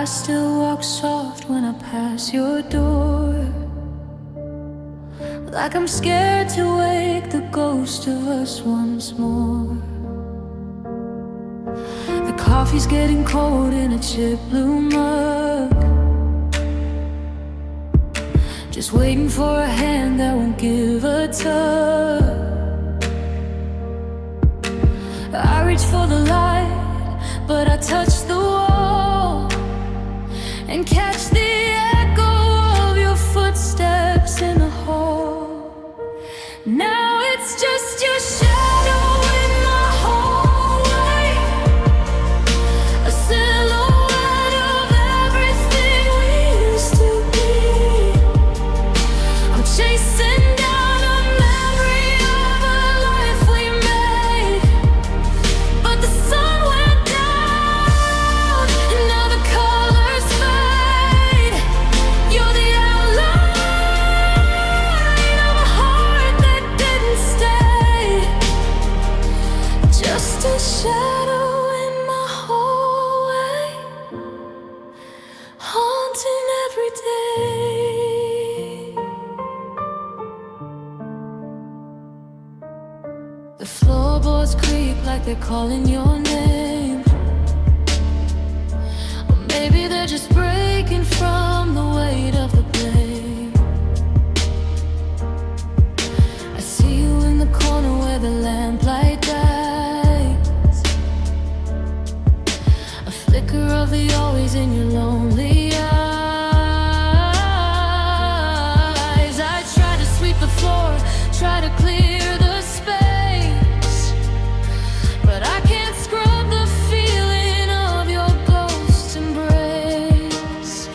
still walk soft when I pass your door, like I'm scared to wake the ghost of us once more. The coffee's getting cold in a chip blue mug, just waiting for a hand that won't give a tug. I reach for the light, but I touch the wall and catch the echo of your footsteps in the hall. Now it's just your shadow in my hallway, a silhouette of everything we used to be. I'm chasing down a memory of a life we made, but the sun went down and now the colors fade. You're the outline of a heart that didn't stay, just a shadow in my hallway, haunting every day. The floorboards creak like they're calling your name, or maybe they're just breaking from the weight of the blame. I see you in the corner where the lamplight dies, a flicker of the always in your lonely eyes. I try to sweep the floor, try to clear the space, but I can't scrub the feeling of your ghost embrace.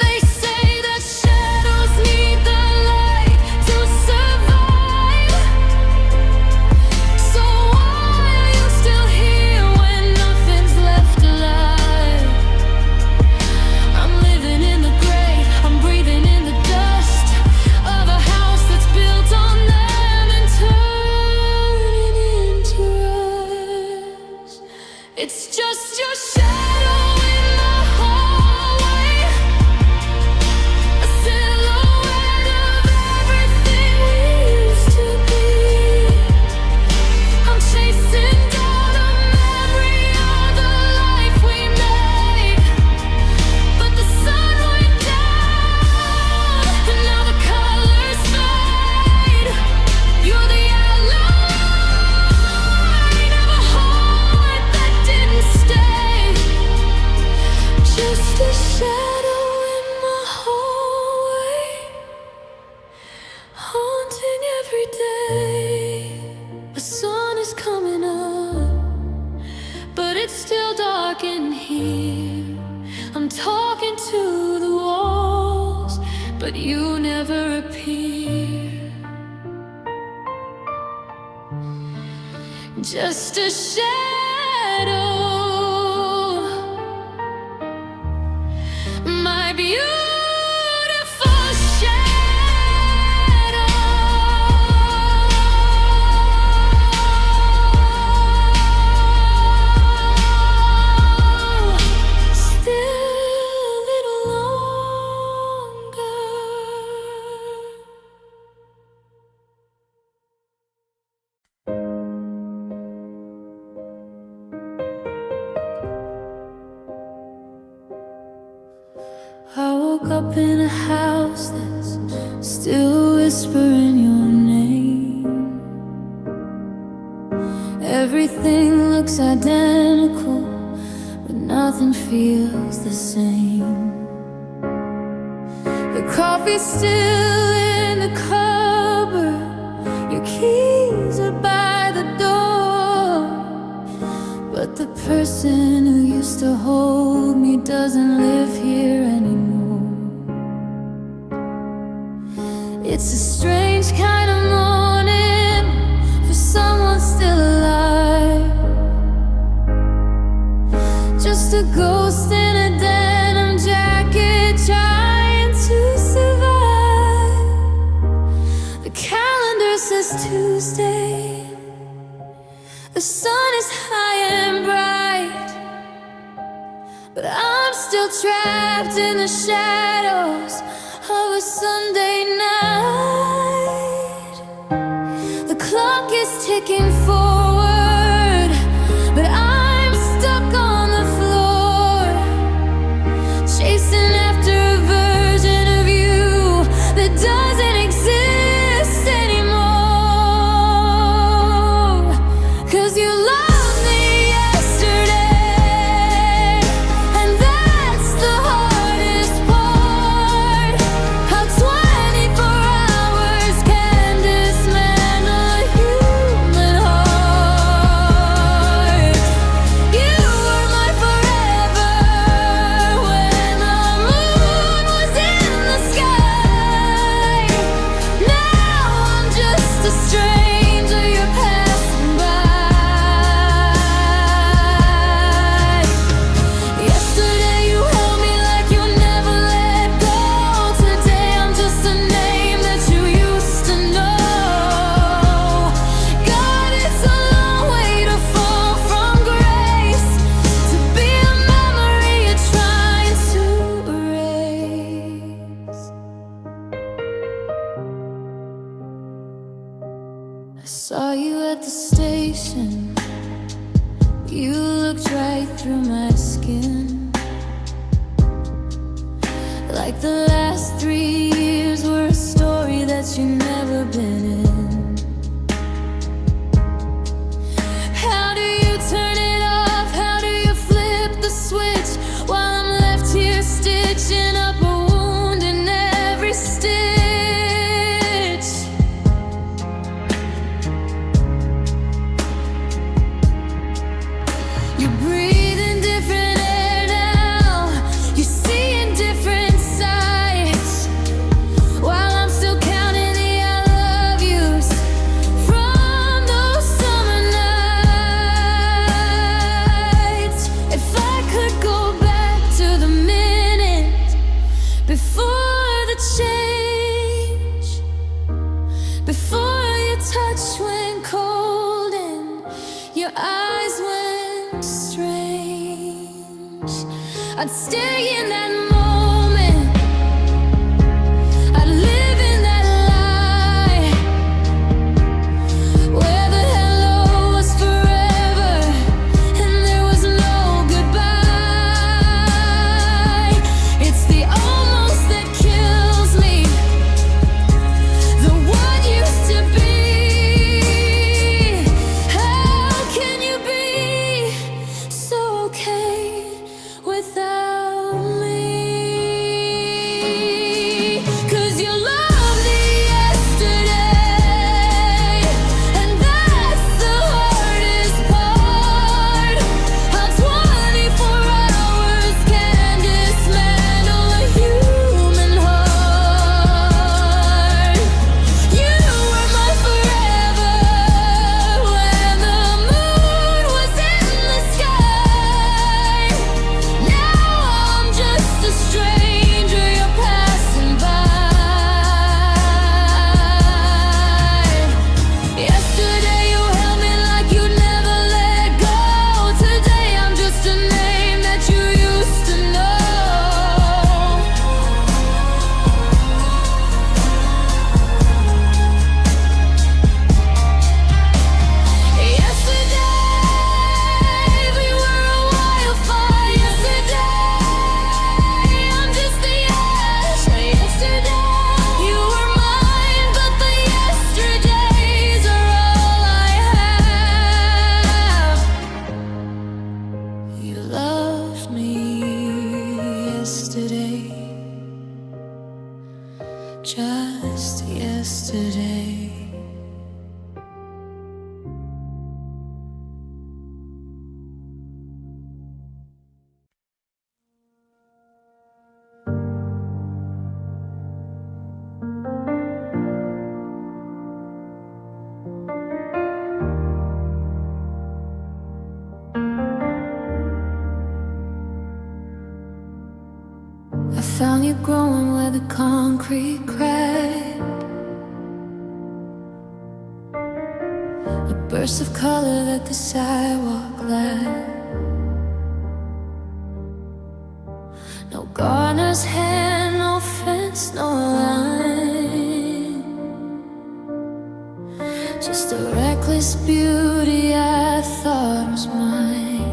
They say that shadows need the light to survive, so why are you still here when nothing's left alive? I'm living in the gray, I'm breathing in the dust of a house that's built on them and turning into rust. It's just your shadow in my hallway, a silhouette of everything we used to be. I'm chasing down a memory of the life we made, but the sun went down and now the colors fade. You're the outline of a heart that didn't stay, just a shadow in my hallway, haunting every day. The sun is coming up, but it's still dark in here. I'm talking to the walls, but you never appear. Just a shadow, my beautiful shadow. Still a little longer. I woke up in a house that's still whispering your name. Everything looks identical, but nothing feels the same. The coffee's still in the cupboard, your keys are by the door, but the person who used to hold me doesn't live here anymore. It's a strange kind of morning for someone still alive, just a ghost in a denim jacket trying to survive. The calendar says Tuesday, the sun is high and bright, but I'm still still trapped in the shadows of a Sunday night. The clock is ticking forward, but I'm stuck on the floor, chasing after a version of you that doesn't exist anymore. 'Cause you loved me yesterday, and that's the hardest part. How 24 hours can dismantle a human heart. You were my forever when the moon was in the sky. Now I'm just a stranger you're passing by. Yesterday you held me like you never let go. Today I'm just a name that you used to know. God, it's a long way to fall from grace, to be a memory you're trying to erase. I saw you at the station. You looked right through my skin, like the last 3 years were a story that you've never been in. How do you turn it off? How do you flip the switch while I'm left here stitching up a wound in every stitch? You're breathing different air now. You're seeing different sights, while I'm still counting the I love yous from those summer nights. If I could go back to the minute before the change, before your touch went cold and your eyes went strange, I'd stay in that moment. I'd live in that lie, where the hello was forever and there was no goodbye. It's the almost that kills me, the what used to be. How can you be so okay without me? 'Cause you loved me yesterday, and that's the hardest part. How 24 hours can dismantle a human heart. You were my forever when the moon was in the sky. Now I'm just a stranger you're passing by. Yesterday you held me like you never let go. Today I'm just a name that you used to know. Yesterday we were a wildfire. Yesterday I'm just the ash. Yesterday you were mine, but the yesterdays are all I have. You loved me yesterday, just yesterday. I found you growing where the concrete cracked. A burst of color that the sidewalk lacked. gardener's hand, no fence, no line. Just a reckless beauty I thought was mine.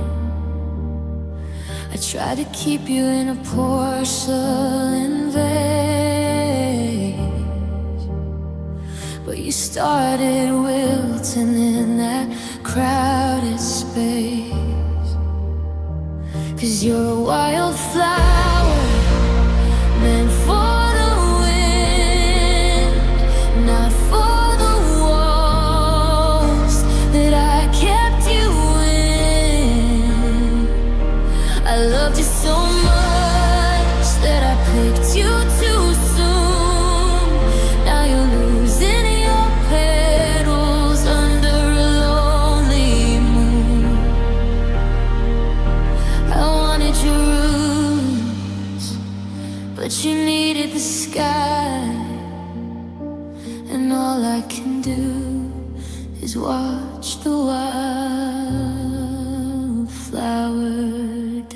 I tried to keep you in a porcelain vase, but you started wilting in that crowded space. 'Cause you're a wildflower meant for the wind, not for the walls that I kept you in. I loved you so much that I picked you too soon. Now you're losing your petals under a lonely moon. I wanted your roots, but you needed the sky, and all I can do is watch the wildflower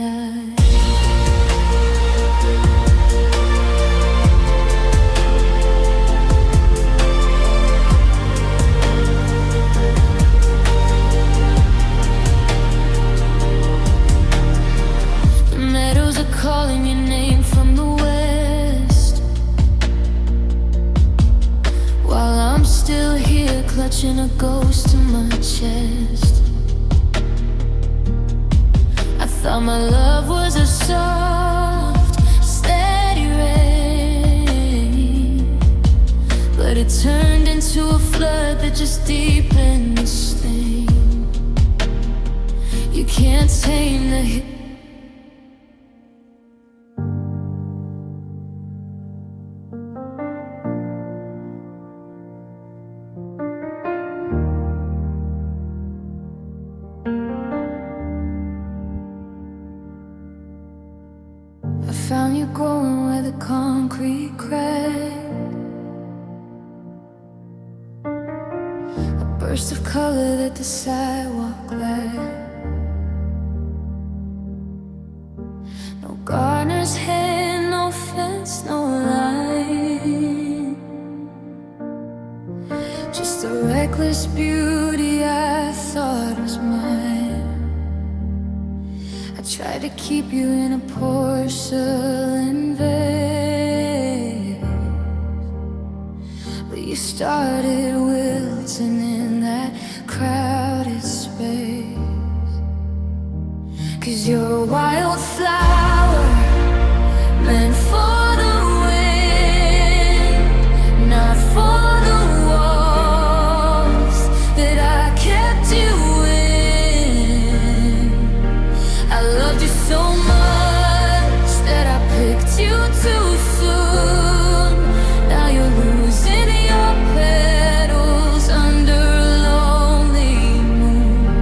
die. The meadows are calling your name from the west, while I'm still here clutching a ghost in my chest. I thought my love was a soft, steady rain, but it turned into a flood that just deepened the stain. You can't tame the hit. I found you growing where the concrete cracked, a burst of color that the sidewalk lacked. No gardener's hand, no fence, no line. Just a reckless beauty I thought was mine. I tried to keep you in a porcelain vase, but you started wilting in that crowded space. 'Cause you're a wildflower meant for the wind, not for the walls that I kept you in. I loved you so much that I picked you too soon. Now you're losing your petals under a lonely moon.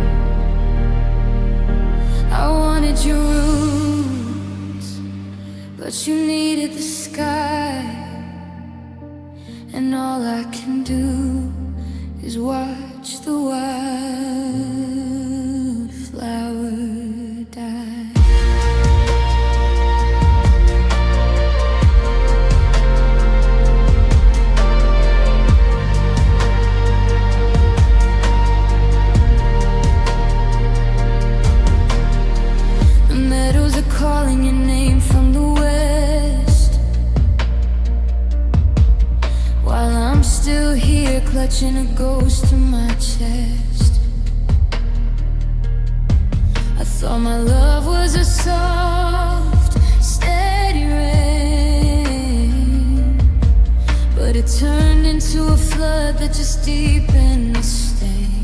I wanted your roots, but you needed the sky, and all I can do is watch the wildflower die. The meadows are calling your name from the west, while I'm still here clutching a ghost in my chest. I thought my love was a soft, steady rain, but it turned into a flood that just deepened the stain.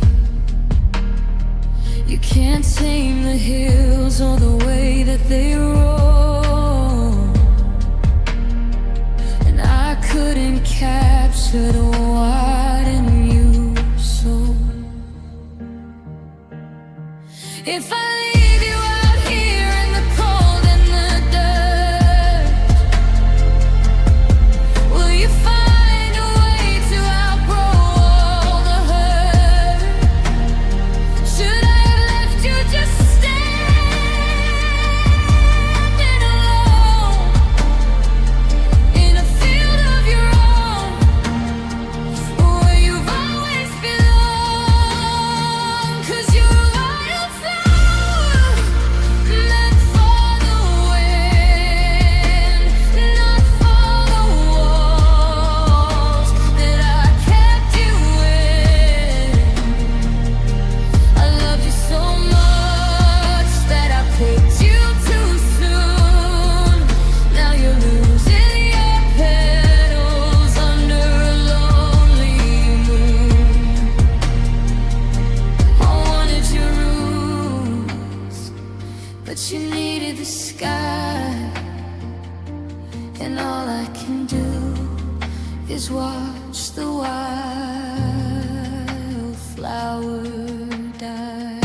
You can't tame the hills or the way that they roll, and I couldn't capture the what in you soul. If I leave you out here in the cold and the dirt, will you find a way to outgrow all the hurt? Should I have left you just standing alone? can do is watch the wildflower die.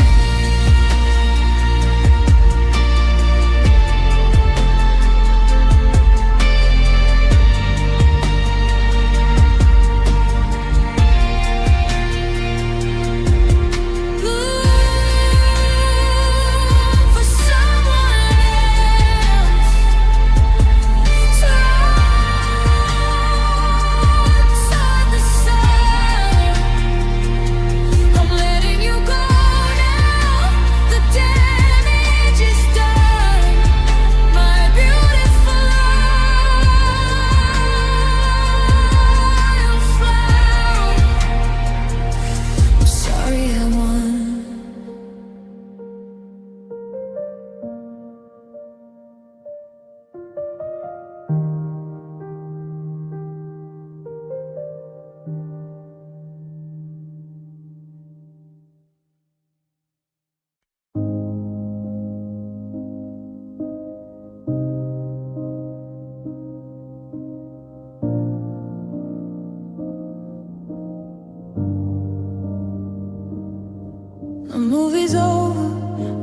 The movie's over,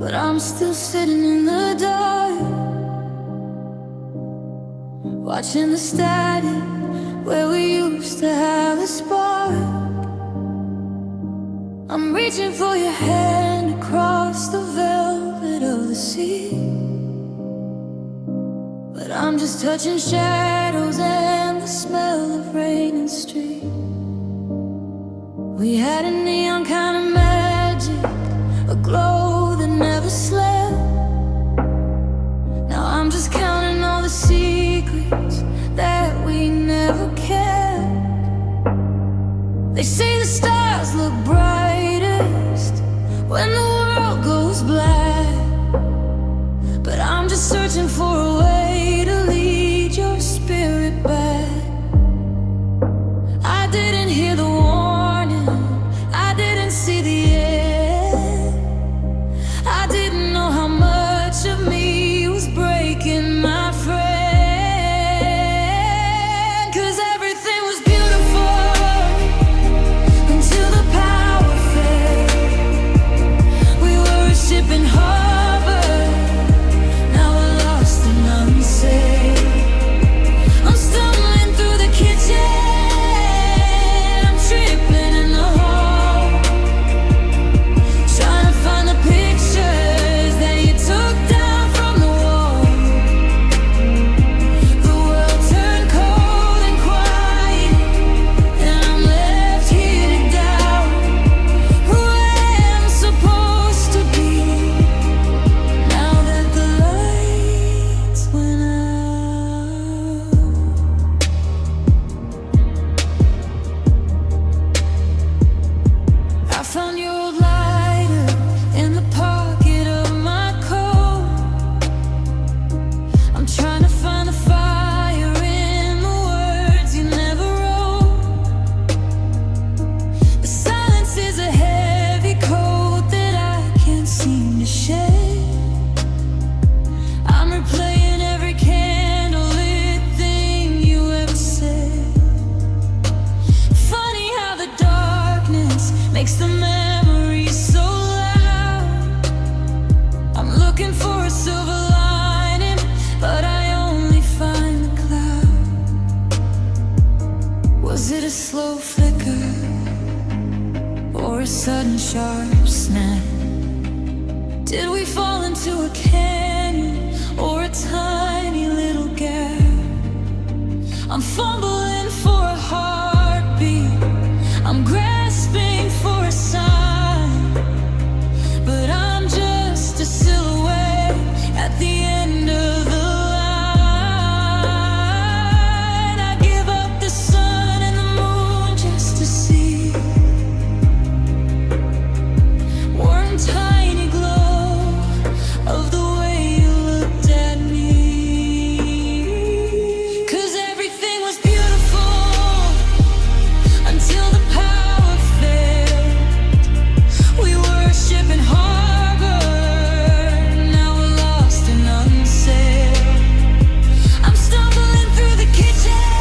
but I'm still sitting in the dark, watching the static where we used to have a spark. I'm reaching for your hand across the velvet of the sea, but I'm just touching shadows and the smell of rain and street. We had a neon kind of magic, a glow that never slept. Now I'm just counting all the secrets that we never kept. They say the stars look brightest when the world goes black, but I'm just searching for a way to lead your spirit back. I didn't hear the warning, I didn't see the end, I didn't know how much of me was breaking, my friend. 'Cause everything was beautiful until the power failed. We were a ship in harbor, now we're lost and unsafe. I'm stumbling through the kitchen, I'm tripping in the hall, trying to find the pictures that you took down from the wall. The world turned cold and quiet, and I'm left here to doubt who I am supposed to be, now that the lights went out. I found your old lighter in the pocket of my coat. I'm trying to find the fire in the words you never wrote. The silence is a heavy coat that I can't seem to shake. I'm replaying every candlelit thing you ever said. Funny how the darkness makes the memories so loud. I'm looking for a silver lining, but I only find the cloud. Was it a slow flicker or a sudden sharp snap? Did we fall into a canyon or a tiny little gap? I'm fumbling for a heartbeat, I'm grasping for a sign, but I'm just a silhouette at the end of the line. I give up the sun and the moon just to see one tiny glow of the way you looked at me. 'Cause everything was beautiful until the power failed. We were a ship in harbor, now we're lost and unsailed. I'm stumbling through the kitchen,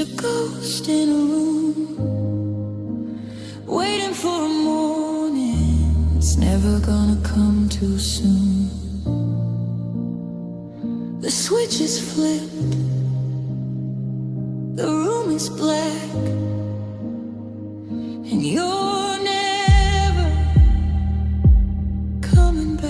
a ghost in a room, waiting for a morning. It's never gonna come too soon. The switch is flipped, the room is black, and you're never coming back.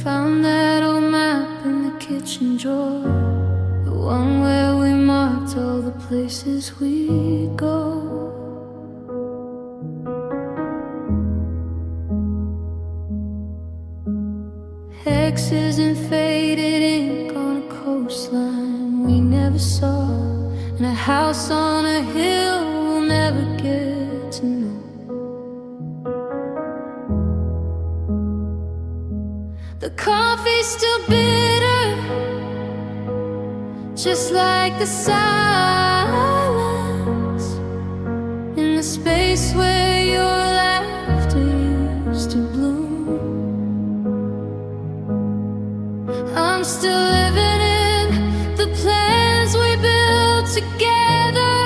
Found that old map in the kitchen drawer, the one where we marked all the places we'd go. Hexes and faded ink on a coastline we never saw, and a house on a hill we'll never get to know. The coffee's still bitter, just like the silence in the space where your laughter used to bloom. I'm still living in the plans we built together,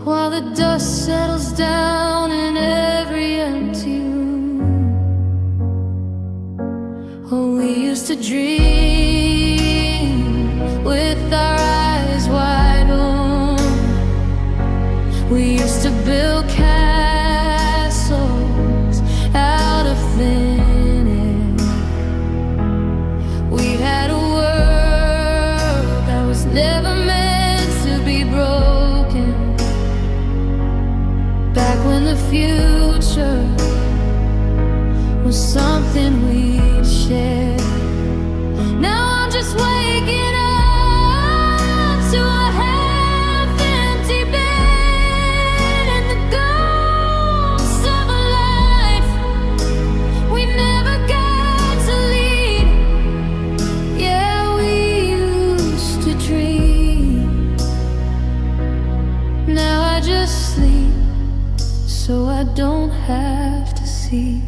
while the dust settles down in every empty room. Oh, we used to dream with our eyes wide open. We used to build castles out of thin air. We had a world that was never meant to be broken, back when the future was something we'd share. Now I'm just waking up to a half-empty bed and the ghost of a life we never got to lead. Yeah, we used to dream. Now I just sleep so I don't have to see.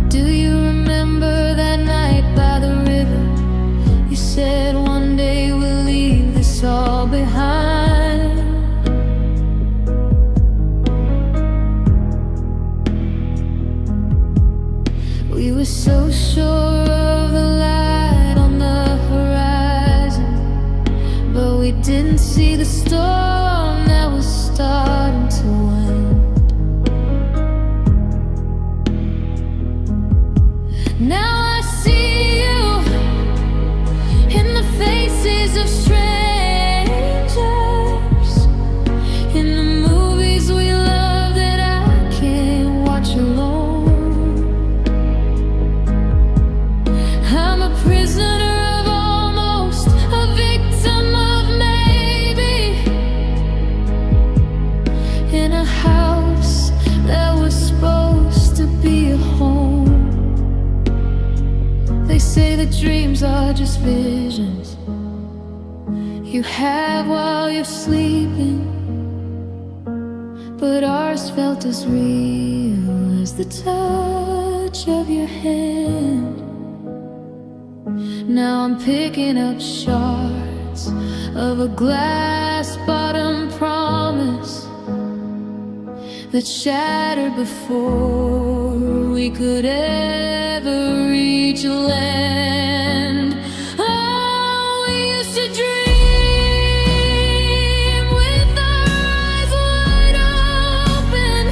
Do you remember that night by the river? You said one day we'll leave this all behind. We were so sure of the light on the horizon, but we didn't see the storm that was starting to wind. Now I see you in the faces of strangers, in the movies we love that I can't watch alone. I'm a prisoner of almost, a victim of maybe, in a house that was supposed to be a home. They say that dreams are just visions you have while you're sleeping, but ours felt as real as the touch of your hand. Now I'm picking up shards of a glass bottom promise that shattered before we could ever reach land. Oh, we used to dream with our eyes wide open.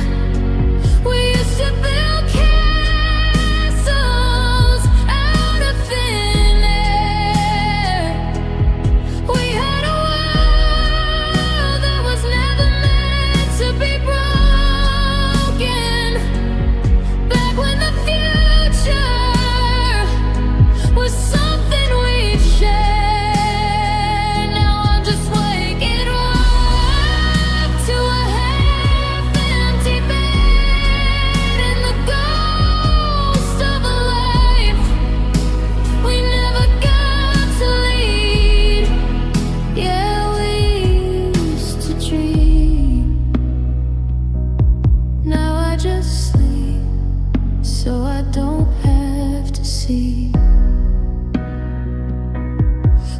We used to build castles out of thin air. We had a world that was never meant to be broken. Back when the future was something we'd share. Now I'm just waking up to a half-empty bed and the ghost of a life we never got to lead. Yeah, we used to dream. Now I just sleep so I don't have to see.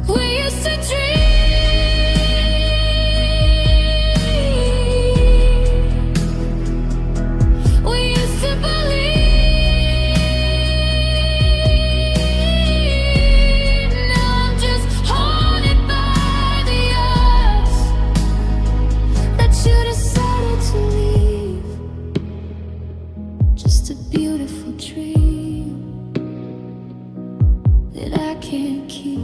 We used to dream. We used to believe. Now I'm just haunted by the us that you decided to leave. Just a beautiful dream that I can't keep.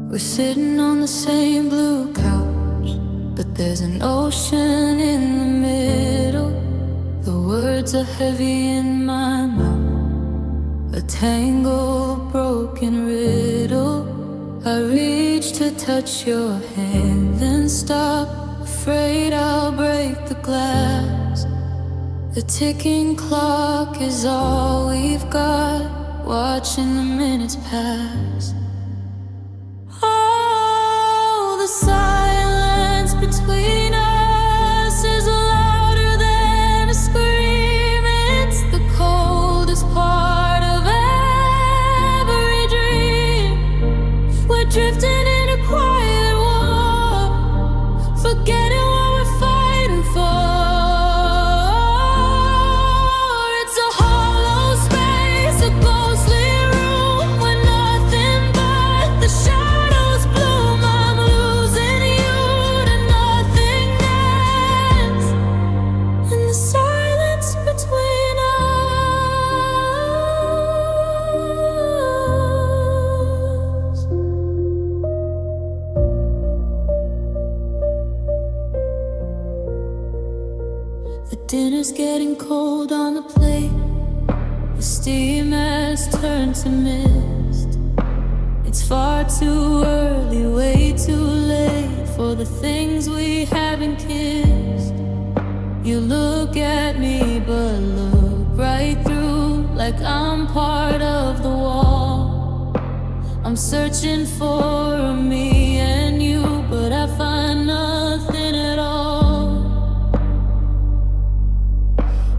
We're sitting on the same blue couch, but there's an ocean in the middle. The words are heavy in my mouth, a tangled, broken riddle. I reach to touch your hand, then stop, afraid I'll break the glass. The ticking clock is all we've got, watching the minutes pass. Oh, the silence between us is louder than a scream. It's the coldest part of every dream. We're drifting in a quiet war, forgetting what we're fighting for. It's a hollow space, a ghostly room where nothing but the shadows bloom. I'm losing you to nothingness, and the silence between us. The dinner's getting cold on the plate. The steam has turned to mist. It's far too early, way too late for the things we haven't kissed. You look at me, but look right through, like I'm part of the wall. I'm searching for me and you, but I find nothing at all.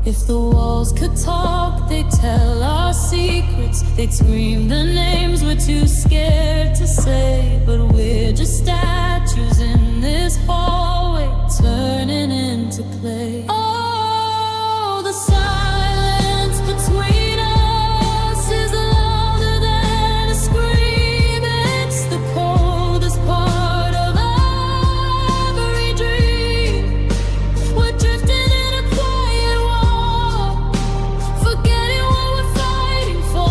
If the walls could talk, they'd tell our secrets. They'd scream the names we're too scared to say. But we're just statues in this hallway, turning into clay. Oh, the silence between us is louder than a scream. It's the coldest part of every dream. We're drifting in a quiet war, forgetting what we're fighting for.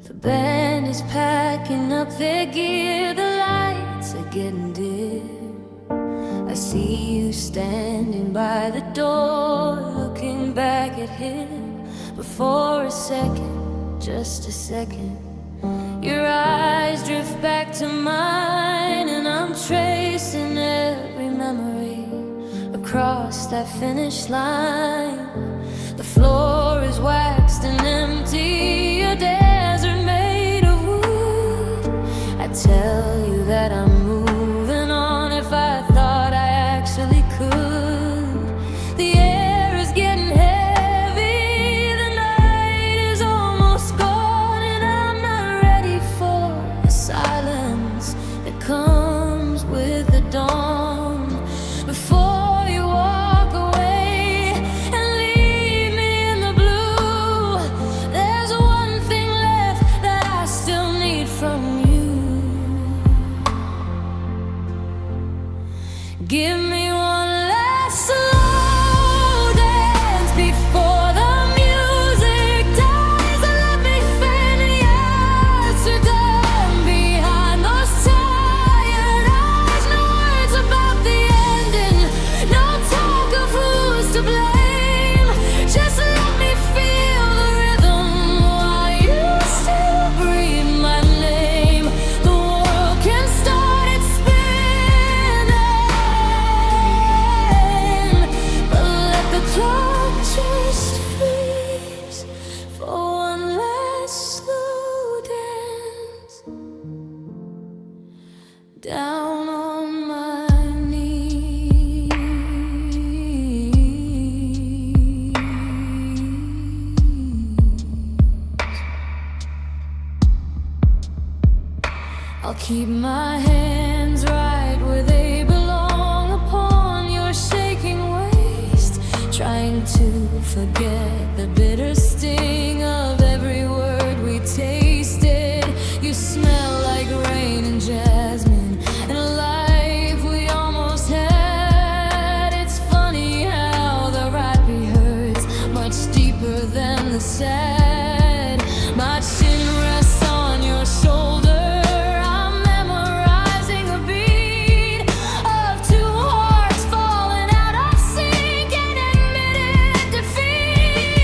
The band is packing up their gear, the lights are getting dim. I see you standing by the door, looking back at him. But for a second, just a second, your eyes drift back to mine, and I'm tracing every memory across that finish line. The floor is waxed and empty, a desert made of wood. I tell you that I'm moving on if I thought I actually could. The air is getting heavy, the night is almost gone, and I'm not ready for the silence that comes with the dawn. Before you walk away and leave me in the blue, there's one thing left that I still need from you. Give me one last slow dance before the music dies, and let me fade yesterday behind those tired eyes. No words about the ending, no talk of who's to blame. Just let me feel the rhythm while you still breathe my name. The world can start its spinning, but let the clock just freeze for one last slow dance down on my knees. I'll keep my hands right where they belong upon your shaking waist, trying to forget the bitter sting of every word we tasted. You smell like rain and jasmine and a life we almost had. It's funny how the happy hurts much deeper than the sad. My chin rests on your shoulder, I'm memorizing a beat of two hearts falling out of sync and admitted defeat.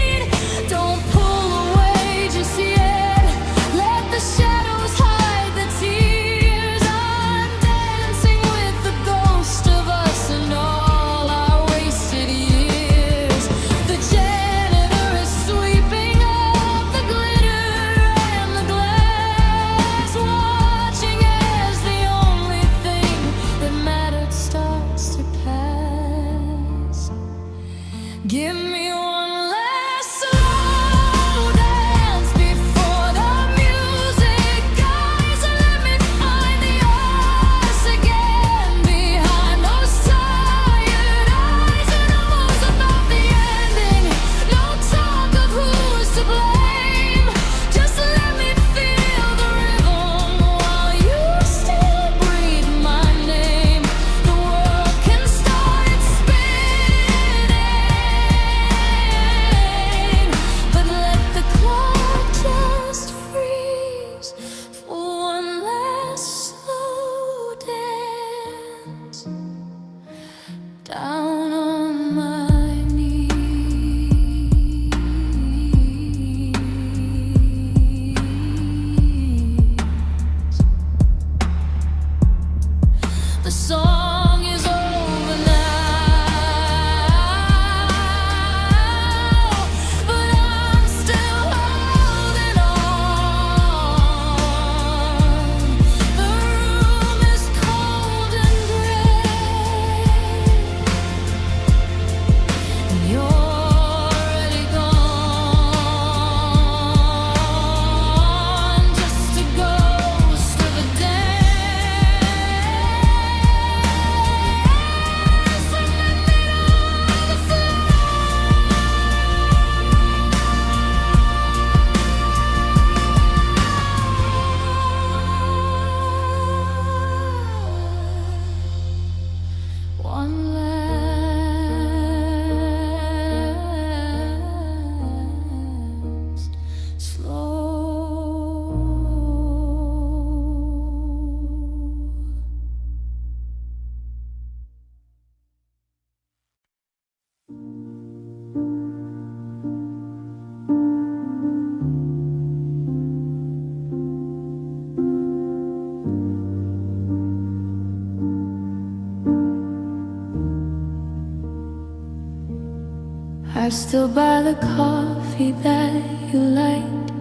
I still buy the coffee that you liked,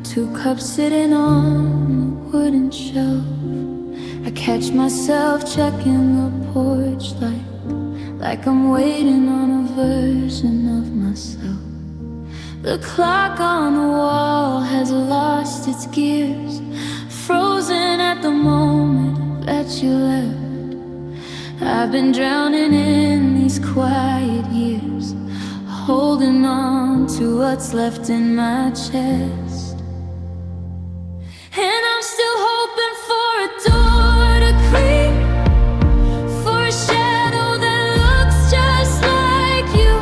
2 cups sitting on the wooden shelf. I catch myself checking the porch light, like I'm waiting on a version of myself. The clock on the wall has lost its gears, frozen at the moment that you left. I've been drowning in these quiet years, holding on to what's left in my chest. And I'm still hoping for a door to creak, for a shadow that looks just like you.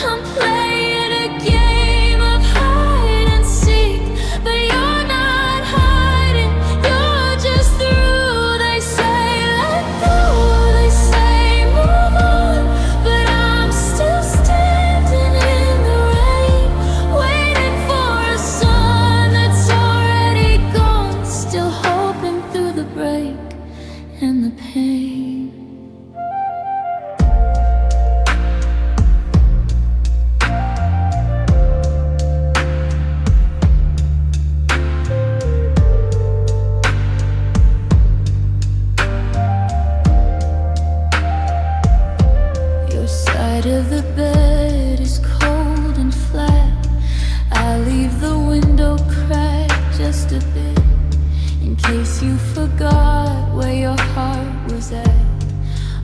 I'm playing a game of hide and seek, but you're not hiding, you're just through. They say let go, they say move on, but I'm still standing in the rain, waiting for a sun that's already gone, still hoping through the break and the pain. Your side of the bed is cold and flat. I leave the window cracked just a bit, in case you forgot where your heart was at,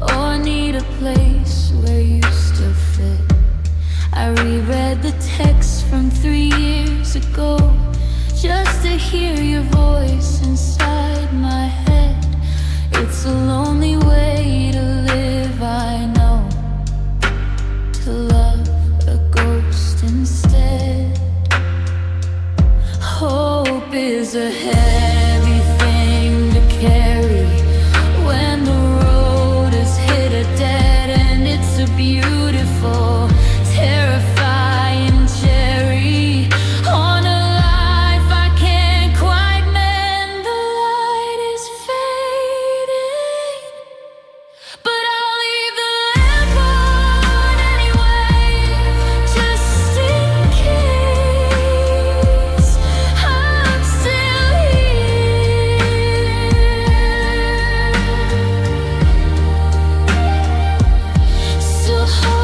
or need a place where you still fit. I reread the text from 3 years ago, just to hear your voice inside my head. It's a lonely way to live, I know, to love a ghost instead. Hope is a heavy thing to carry when the road has hit a dead end. It's a beautiful, terrifying cherry on a life I can't quite mend. The light is fading, but I'll leave the lamp on anyway, just in case I'm still here, still hoping.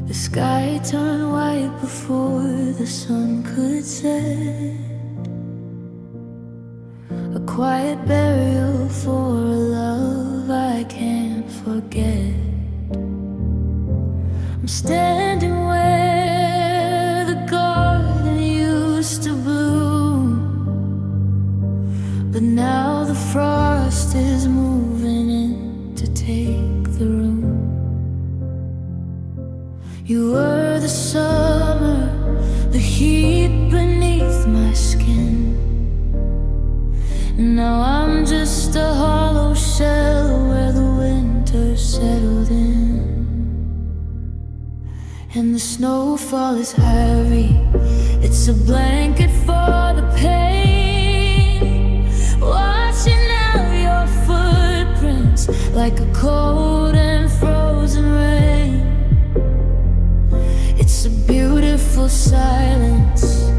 The sky turned white before the sun could set, a quiet burial for a love I can't forget. I'm standing where the garden used to bloom, but now the frost is moving in to take the room. You were the summer, the heat beneath my skin, and now I'm just a hollow shell where the winter settled in. And the snowfall is heavy, it's a blanket for the pain, watching out your footprints like a cold and frozen rain. It's a beautiful silence,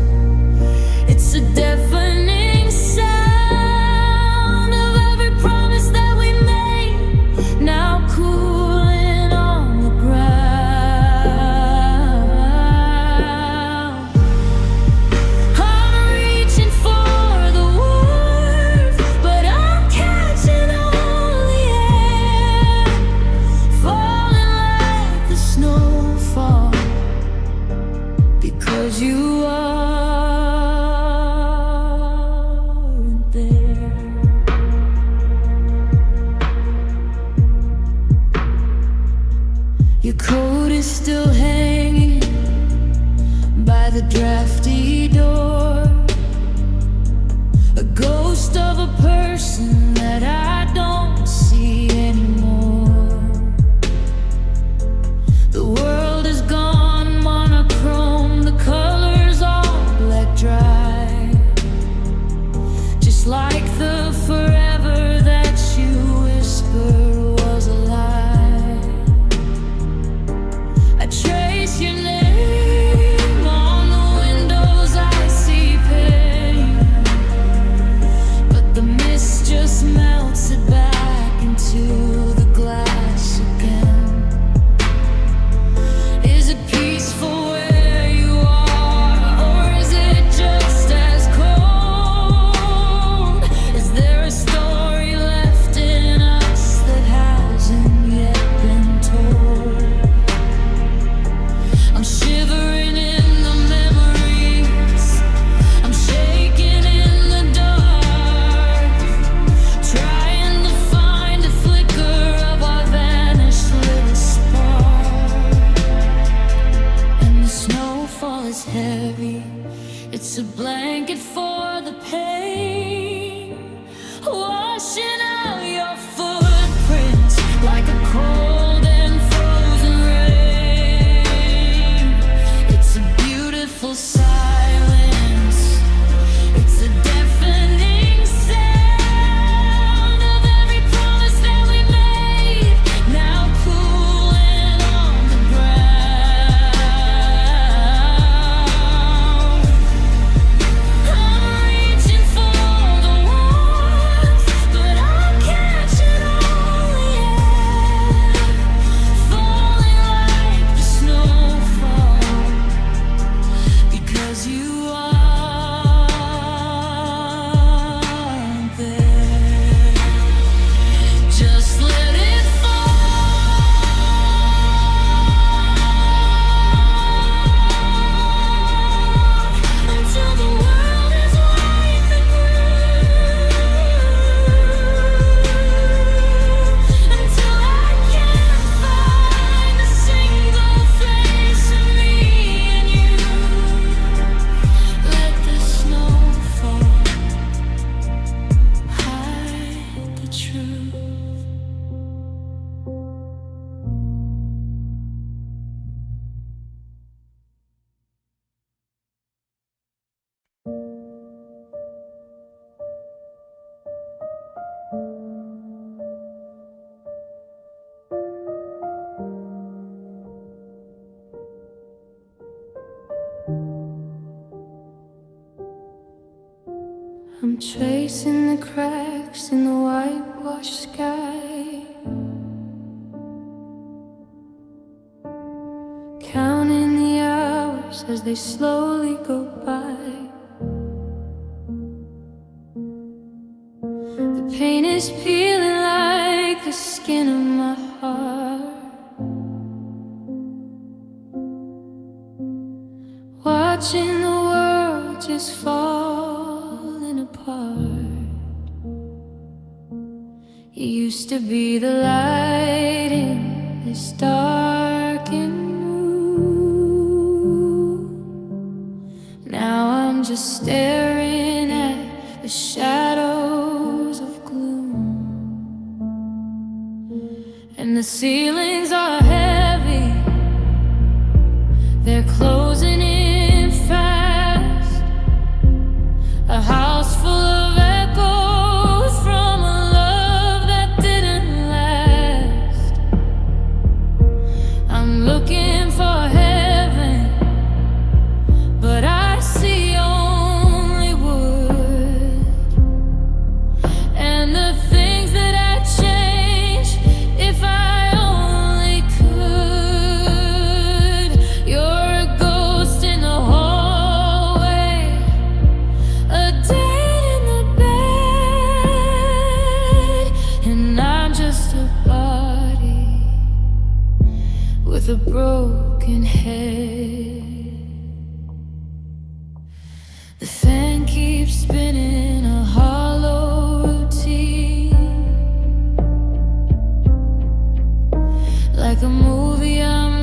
it's a deafening sound of every promise that we made, now cooling on the ground. I'm reaching for the warmth coat is still hanging by the drafty door, a ghost of a person that I don't see anymore. The world is gone monochrome, the colors all bled dry, just like the forever that you whispered was a lie. I trace your name on the windows, I see pain, but the mist just melts it back into the glass again. Is it peaceful where you are, or is it just as cold? Is there a story left in us that hasn't yet been told? I'm shivering in the memories, I'm shaking in the dark, trying to find a flicker of our vanished little spark. And the snowfall is heavy, it's a blanket for the pain, washing out your footprints like a cold and frozen rain. It's a beautiful silence, it's a deafening sound of every promise that we made, now cooling on the ground. I'm reaching for the warmth, but I'm catching only air, falling like the snowfall, because you aren't there. Just let it fall until the world is white and blue, until I can't find a single face of me and you. Let the snow fall, hide the truth. I'm tracing the cracks in the whitewashed sky, counting the hours as they slowly go by. The pain is peeling like the skin of my heart, watching the world just falling apart. You used to be the light in this darkened room. Now I'm just staring at the shadows of gloom, and the ceilings are heavy, they're closing in fast. A house full of echoes from a love that didn't last. I'm looking for heaven, but I see only wood. And the things that I'd change if I only could. You're a ghost in the hallway, a dead in the bed, and I'm just a body with a broken head. The fan keeps spinning, a hollow routine, like a movie I'm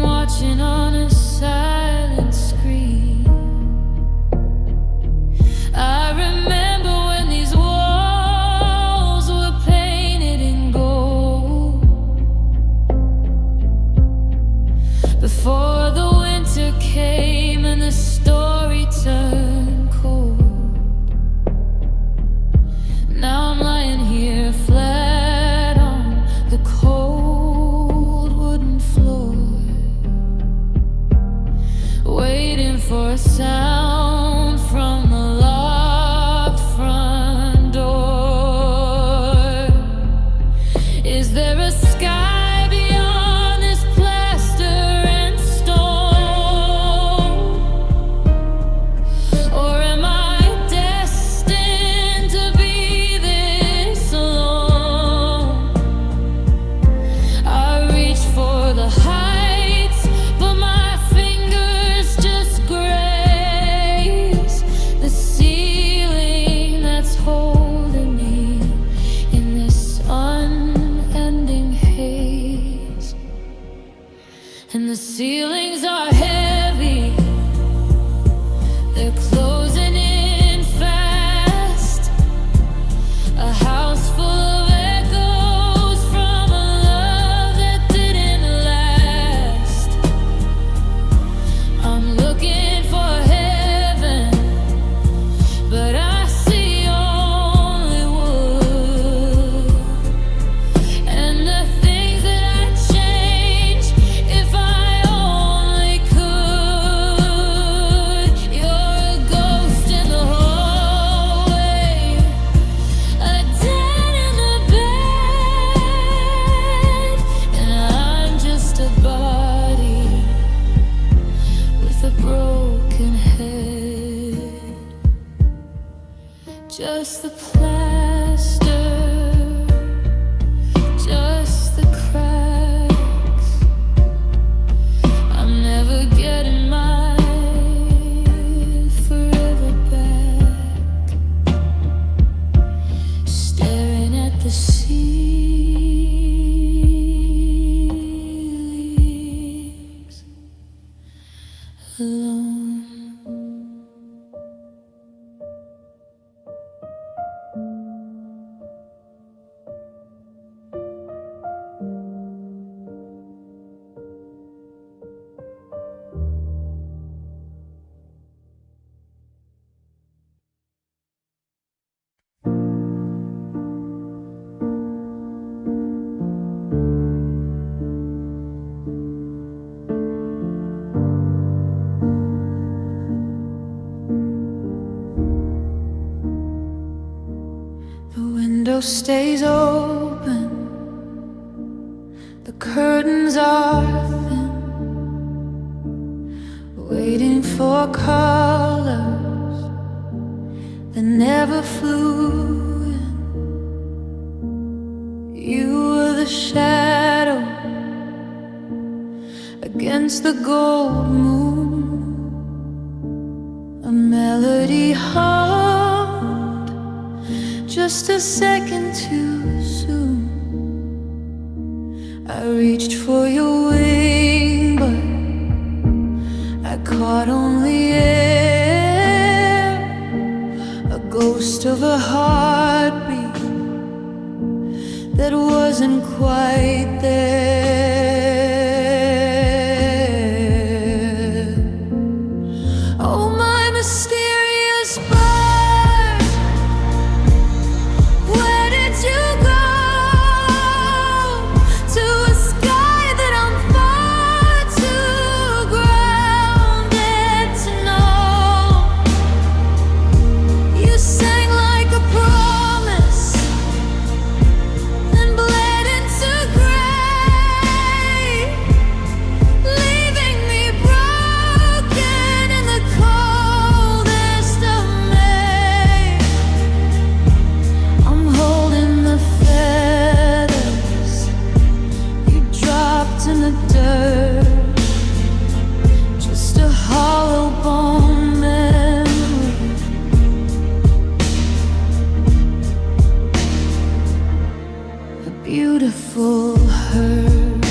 The ceilings are heavy, they're closing in fast. A house full of echoes from a love that didn't last. I'm looking for heaven, but I see only wood. And the things that I'd change if I only could. You're a ghost in the hallway, a dead in the bed, and I'm just a body with a broken head. Just the plaster, just the cracks. I'm never getting my forever back. Staring at the ceilings alone. The window stays open, the curtains are thin, waiting for colors that never flew in. You were the shadow against the gold moon, a melody hummed just a second too soon. I reached for your wing, but I caught only air, a ghost of a heartbeat that wasn't quite there. Oh, my mysterious bird, where did you go? To a sky that I'm far too grounded to know. You sang like a promise, then bled into gray, leaving me broken in the coldest of May. I'm holding the feathers you dropped in the dirt, just a hollow bone memory. A beautiful hurt.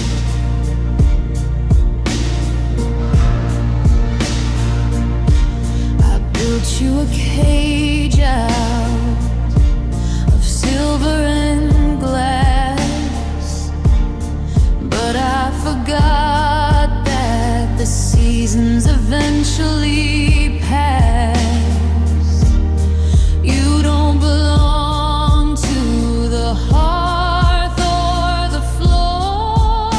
I built you a cage out of silver and glass, but I forgot that the seasons eventually pass. You don't belong to the hearth or the floor.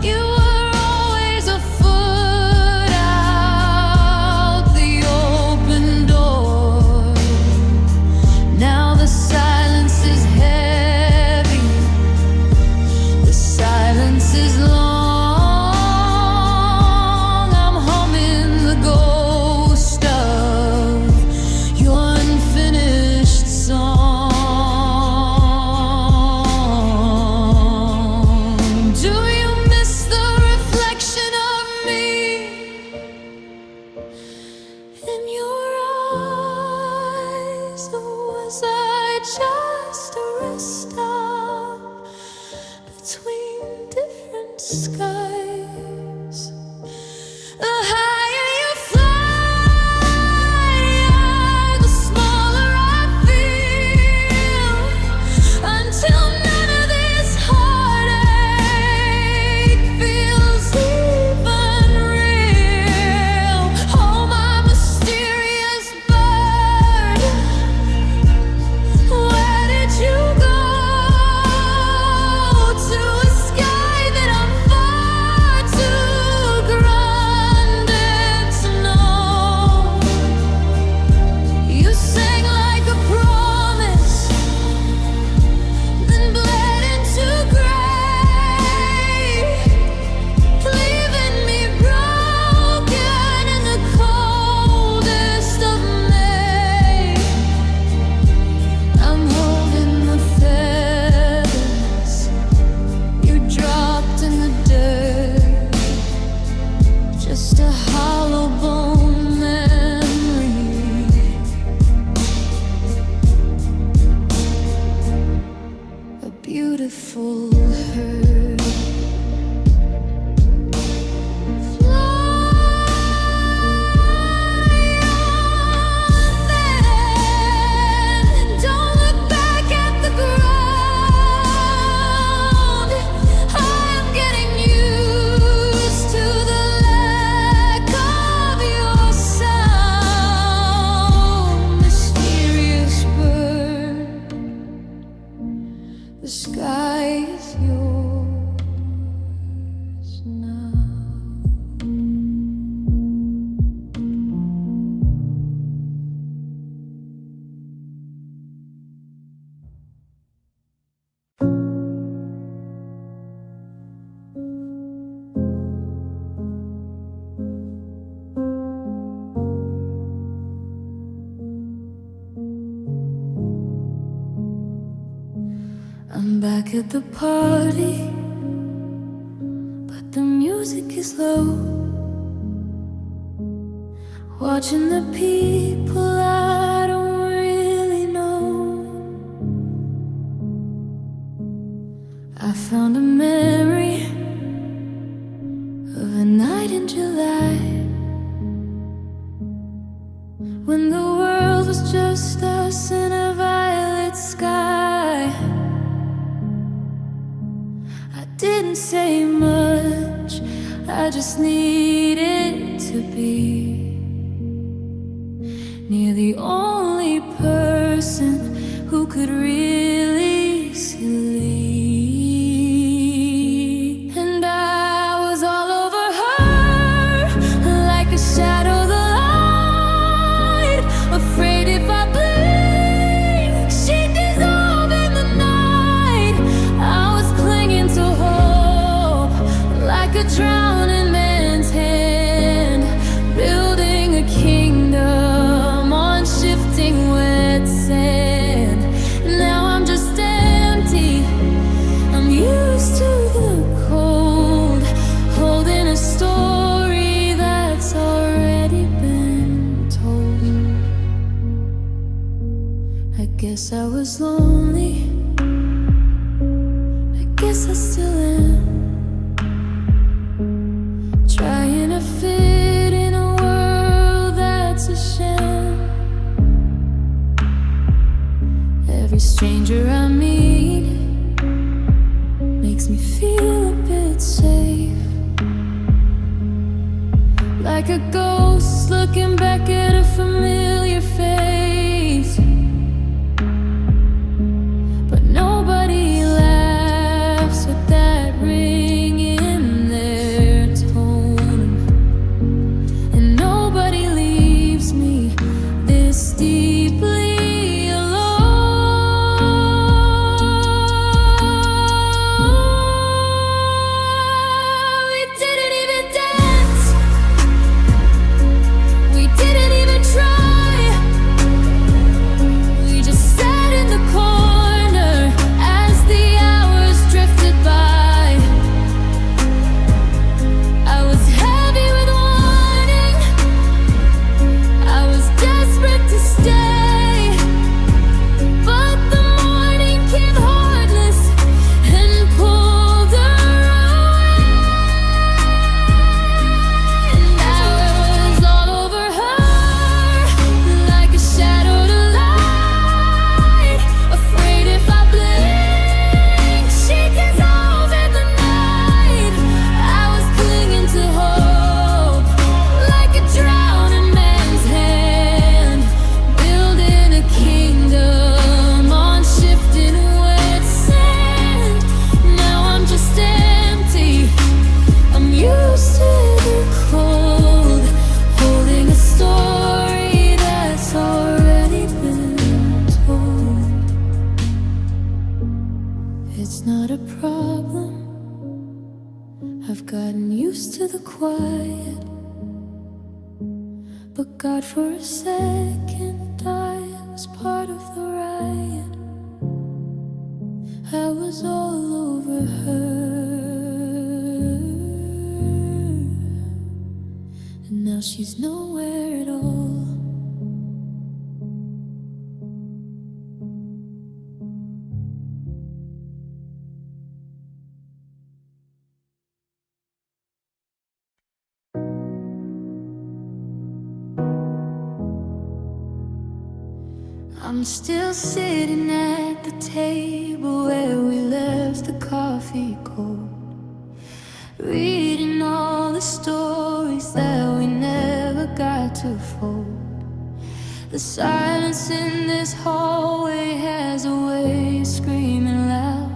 You were always a foot out the open door. Now the silence is heavy, the silence is long. I'm humming the ghost of your unfinished song. Do you miss the reflection of me in your eyes? Or was I just a rest stop between different skies? her. Don't look back at the ground. I'm getting used to the lack of your sound. Mysterious bird, the sky is yours now. I'm back at the party, but the music is low. Watching the people I don't really know. I found a memory of a night in July, when the world was just us in a violet sky. I didn't say much, I just needed to be near the only person who could really sleep. And I was all over her, like a shadow the light, afraid if I blinked, she'd dissolve in the night. I was clinging to hope, like a drowning man's hand, building a kingdom on shifting wet sand. Now I'm just empty, I'm used to the cold, holding a story that's already been told. I guess I was lonely, I guess I still am, trying to fit in a world that's a sham. Every stranger I meet makes me feel a bit safe, like a ghost looking back at a familiar face. But nobody laughs with that ring in their tone, and nobody leaves me this deeply alone. We didn't even dance, we didn't even try. We just sat in the corner as the hours drifted by. I was heavy with wanting, I was desperate to stay, but the morning came heartless and pulled her away. And I was all over her, like a shadow to light, afraid if I blinked, she'd dissolve in the night. I was clinging to hope, like a drowning man's hand, building a kingdom on shifting wet sand. Now I'm just empty, I'm used to the cold, holding a story that's already been told. It's not a problem, I've gotten used to the quiet, but God, for a second I was part of the riot. I was all over her, and now she's nowhere at all. I'm still sitting at the table where we left the coffee cold, reading all the stories that we never got to fold. The silence in this hallway has a way of screaming loud.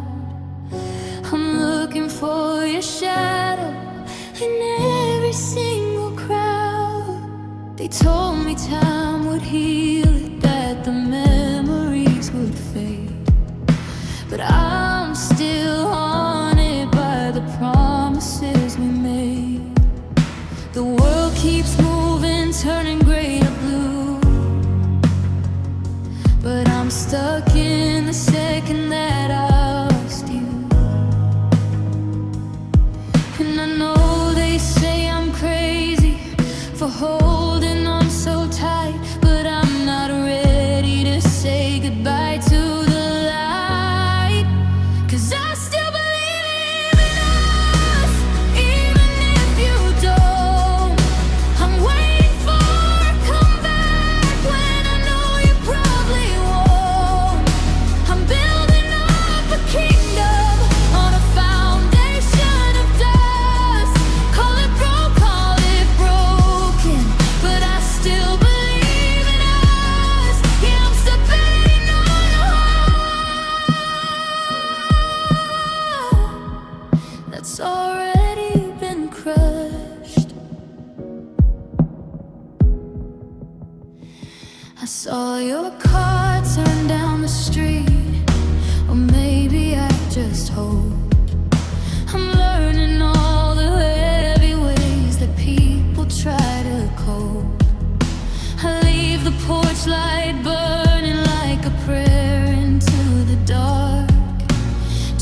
I'm looking for your shadow in every single crowd. They told me time would heal it, that the memories would fade, but I'm still haunted by the promises we made. The world keeps moving, turning gray to blue, but I'm stuck in the second that I lost you. And I know they say I'm crazy for holding on so tight, but I'm not ready to say goodbye to the light. 'Cause I still believe in us, even if you don't. I'm waiting for a comeback when I know you probably won't. I'm building up a kingdom on a foundation of dust. Call it broke, call it broken, but I still believe in us. Yeah, I'm still betting on a heart that's already been crushed. I saw your car turn down the street, or maybe I just hope. I'm learning all the heavy ways that people try to cope. I leave the porch light burning like a prayer into the dark,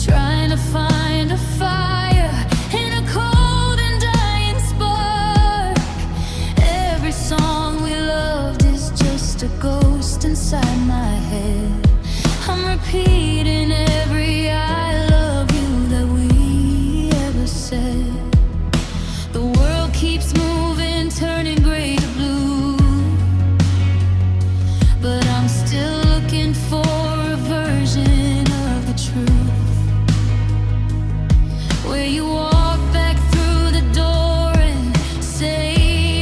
trying to find a fire in a cold and dying spark. Every song we loved is just a ghost inside my head. I'm repeating every I love you that we ever said. The world keeps moving, turning gray to blue, but I'm still looking for a version of the truth, where you walk back through the door and say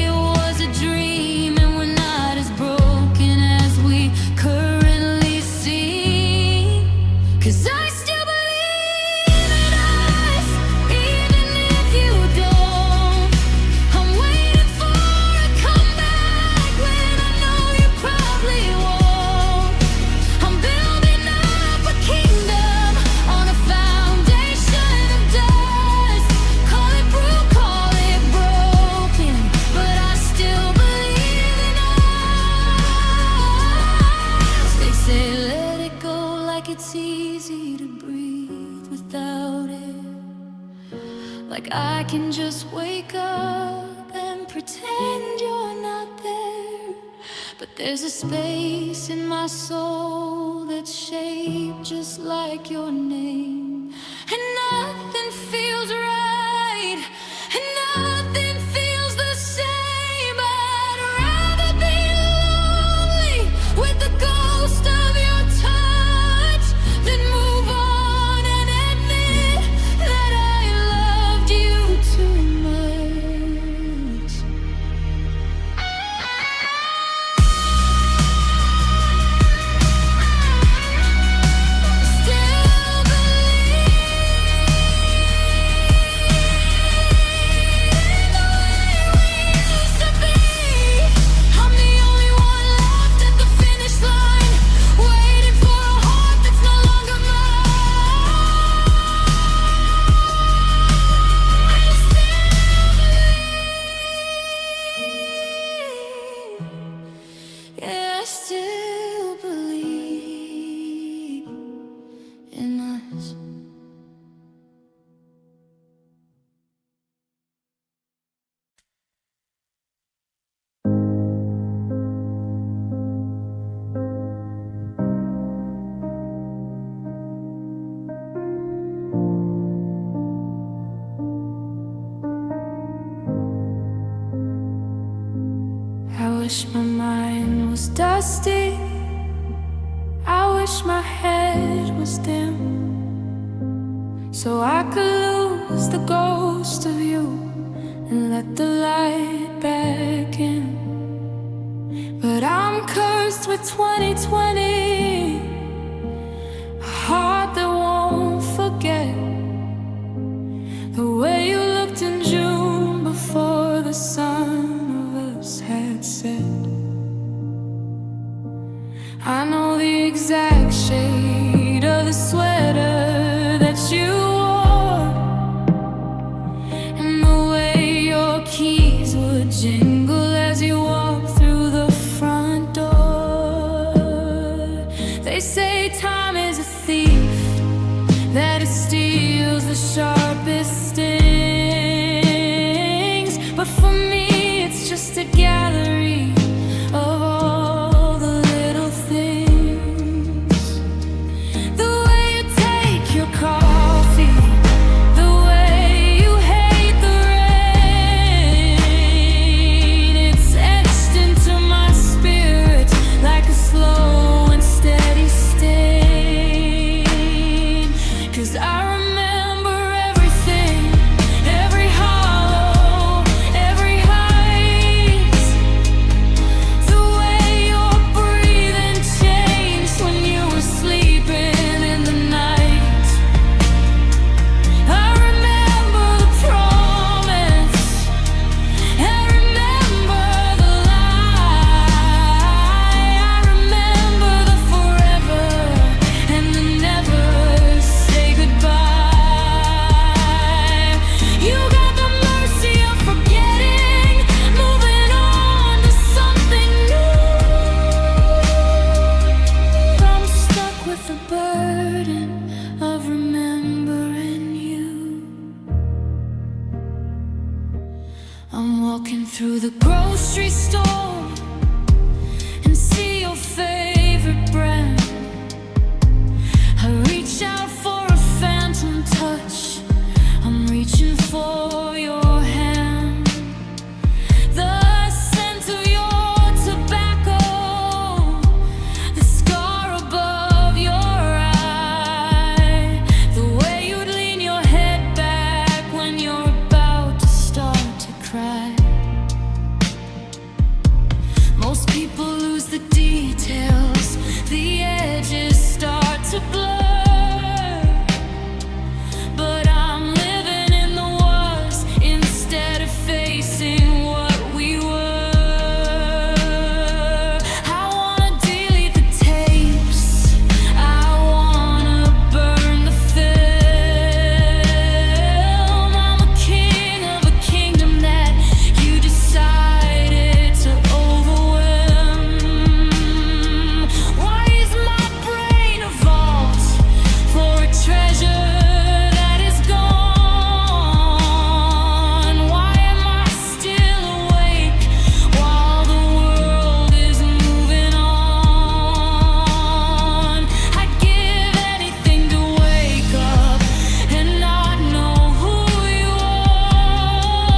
it was a dream, and we're not as broken as we currently seem. 'Cause I still believe in us, even if you don't. I'm waiting for a comeback when I know you probably won't. I'm building up a kingdom on a foundation of dust. Call it broke, call it broken, but I still believe in us. They say let it go, like it's easy to breathe without it, like I can just wake up and pretend you're not there. But there's a space in my soul that's shaped just like your name, and nothing feels right, and nothing feels the same. I'd rather be lonely with the ghost of your touch than move on and admit that I loved you too much. Still wish my mind was dusty wish my head was dim, so I could lose the ghost of you and let the light back in. But I'm cursed with 2020, a heart that won't forget the way you looked in June before the sun of us had set. I know the exact shade of the sweater that you wore, and the way your keys would jingle as you walked through the front door. They say time is a thief, that it steals the sharpest stings, but for me it's just a gallery of all the little things. The way you take your coffee, the way you hate the rain, it's etched into my spirit like a slow and steady stain. 'Cause I remember everything, every hollow, every height, the way your breathing changed when you were sleeping in the night. I remember the promise, I remember the lie, I remember the forever and the never say goodbye. You got the mercy of forgetting, moving on to something new. I'm stuck with the burden of remembering you. I'm walking through the grocery store and see your favorite brand. I reach out for a phantom touch, I'm reaching for your hand. The scent of your tobacco, the scar above your eye, the way you'd lean your head back when you're about to start to cry. Most people lose the details, the edges start to blur, but I'm living in the was instead of facing what we were. I wanna delete the tapes, I wanna burn the film. I'm a king of a kingdom that you decided to overwhelm. Why is my brain a vault for a treasure that is gone? Why am I still awake while the world is moving on? I'd give anything to wake up and not know who you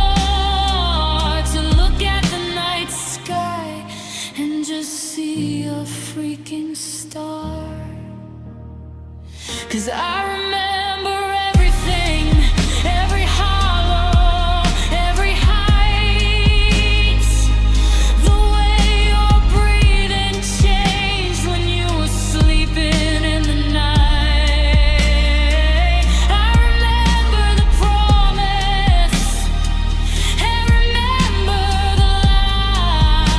are, to look at the night sky and just see a freaking star. 'Cause I remember everything, every hollow, every height, the way your breathing changed when you were sleeping in the night. I remember the promise, I remember the lie,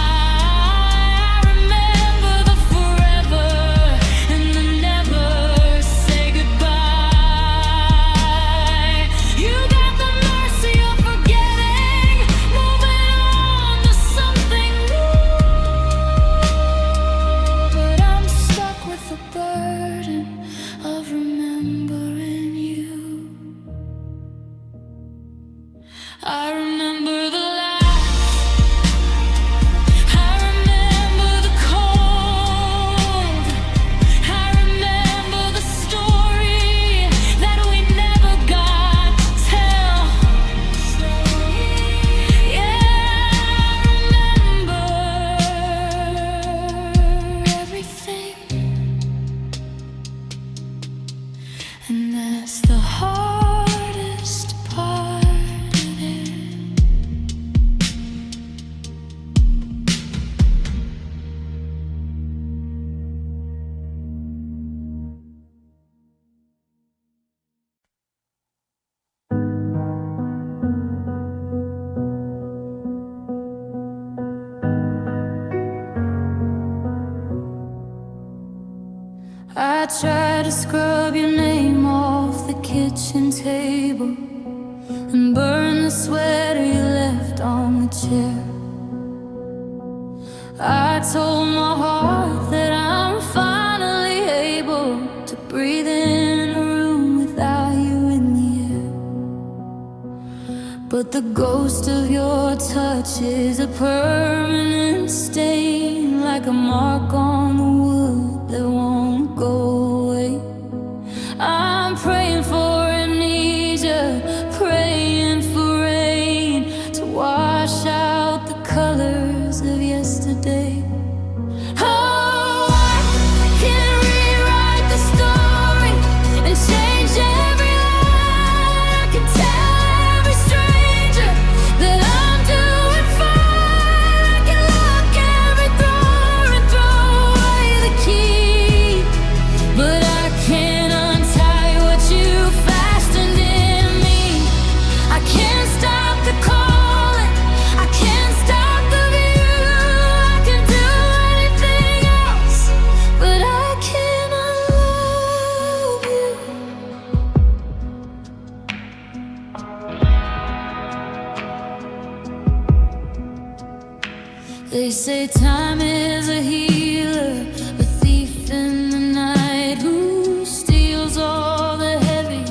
I remember the forever and the never say goodbye. You got the mercy of forgetting, moving on to something new. But I'm stuck with the burden of remembering you. I remember the laugh, I remember the cold, I remember the story that we never got to tell. Yeah, I remember everything. I try to scrub your name off the kitchen table and burn the sweater you left on the chair. I told my heart that I'm finally able to breathe in a room without you in the air. But the ghost of your touch is a permanent stain, like a mark on the wood that won't go away. I'm praying for amnesia, praying for rain to wash out the colors of yesterday. Oh, I can rewrite the story and change every lie. I can tell every stranger that I'm doing fine. I can lock every door and throw away the key, but I can't untie what you fastened in me. I can't stop the calling, I can't stop the view. I can do anything else, but I cannot love you. They say time is a healer, a thief in the night who steals all the heavy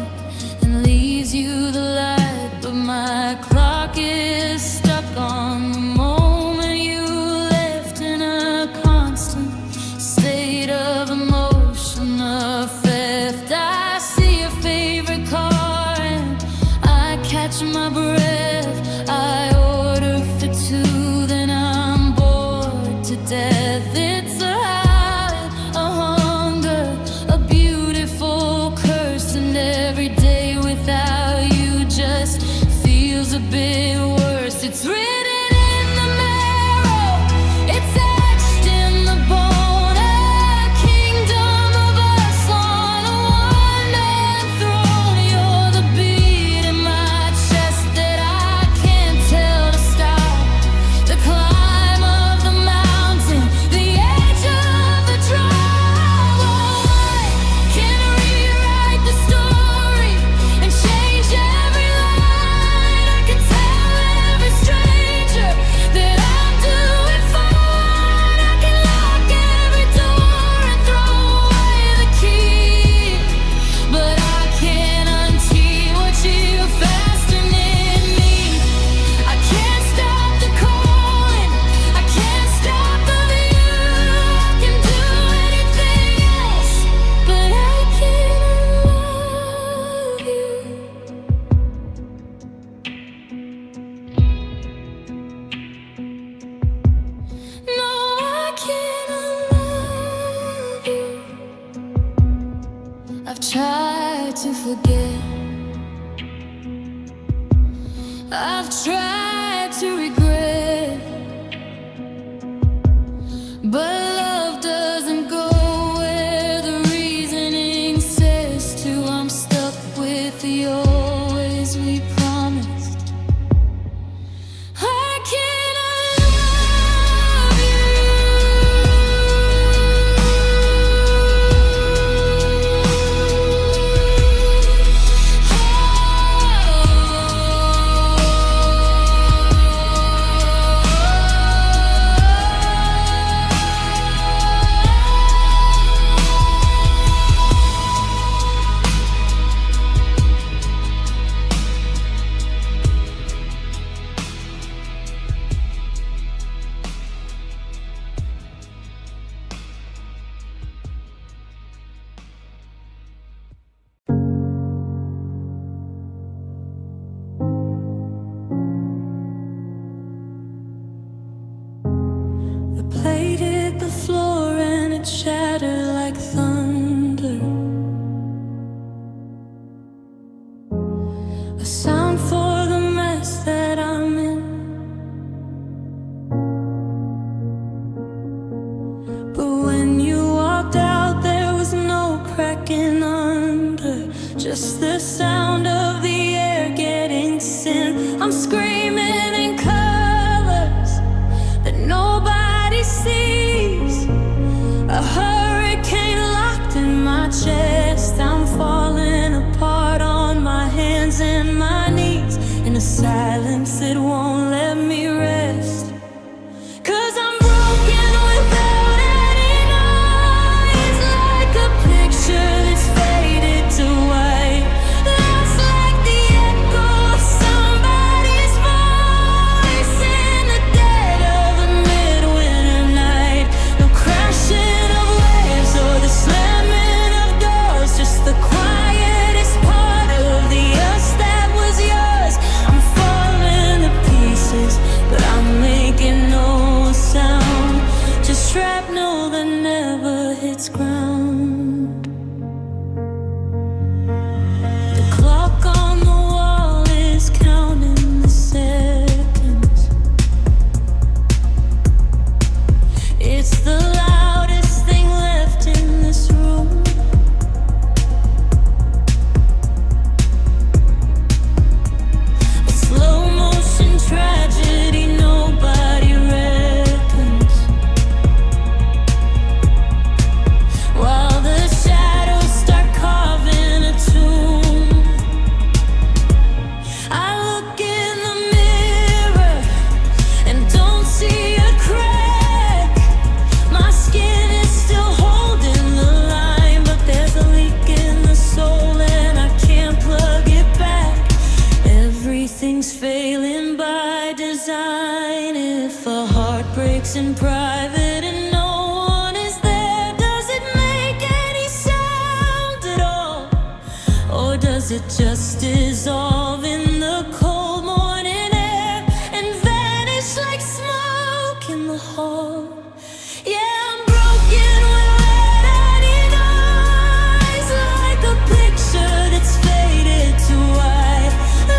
and leaves you the light. But my clock is stuck on the moment you left, in a constant state of emotion, of theft. I see your favorite car and I catch my breath. I order for two, then I'm bored to death. It's a habit, a hunger, a beautiful curse, and every day without you just feels a bit worse. It's written in the marrow, it's etched in the bone, a kingdom of us on a one-man throne. You're the beat in my chest that I can't tell to stop, the climb of the mountain, the edge of the drop. Oh, I can rewrite the story and change every line. I can tell every stranger that I'm doing fine. I can lock every door and throw away the key, but I can't unsee what you fastened in me. I can't stop the calling, I can't stop the view. I can do anything else, but I cannot love you. No, I cannot love you. I've tried to forget, I've tried to regret, but love doesn't go where the reasoning says to. I'm stuck with the always we promised. I cannot love you. silence that won't let me rest. 'Cause I'm broken without any noise, like a picture that's faded to white, lost like the echo of somebody's voice in the dead of a midwinter night. No crashing of waves or the slamming of doors, just the quietest part of the us that was yours. I'm falling to pieces, but I'm making no sound, just shrapnel that never hits ground. The clock on the wall is counting the seconds. It's the loudest thing left in this room. A slow motion tragedy nobody reckons, while the shadows start carving a tomb. I look in the mirror and don't see a crack. My skin is still holding the line, but there's a leak in the soul and I can't plug it back. Everything's failing by design. If a heart breaks in private and no one is there, does it make any sound at all? Or does it just dissolve in the cold morning air and vanish like smoke in the hall? Yeah, I'm broken without any noise, like a picture that's faded to white,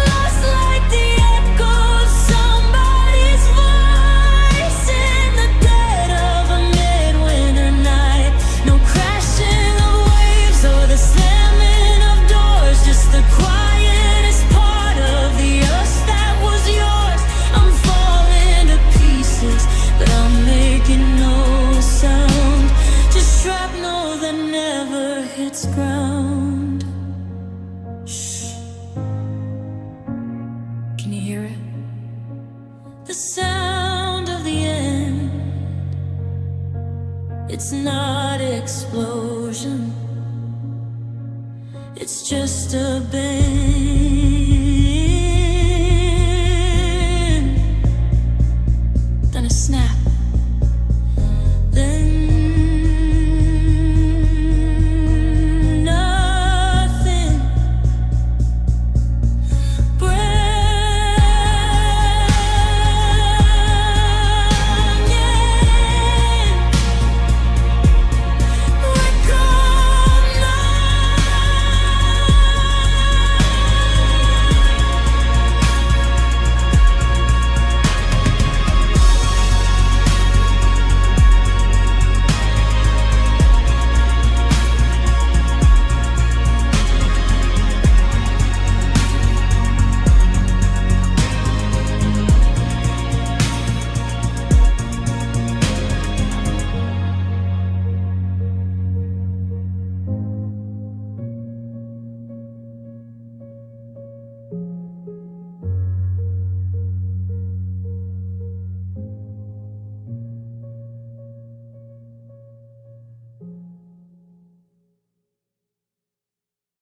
lost like the echo of somebody's voice in the dead of a midwinter night. No crashing of waves or the slamming of doors, just the quietest part of the us that was yours. I'm falling to pieces, but I'm making no sound, just shrapnel that never hits ground. Shh. Can you hear it? The sound of the end. It's not explosion, it's just a bend.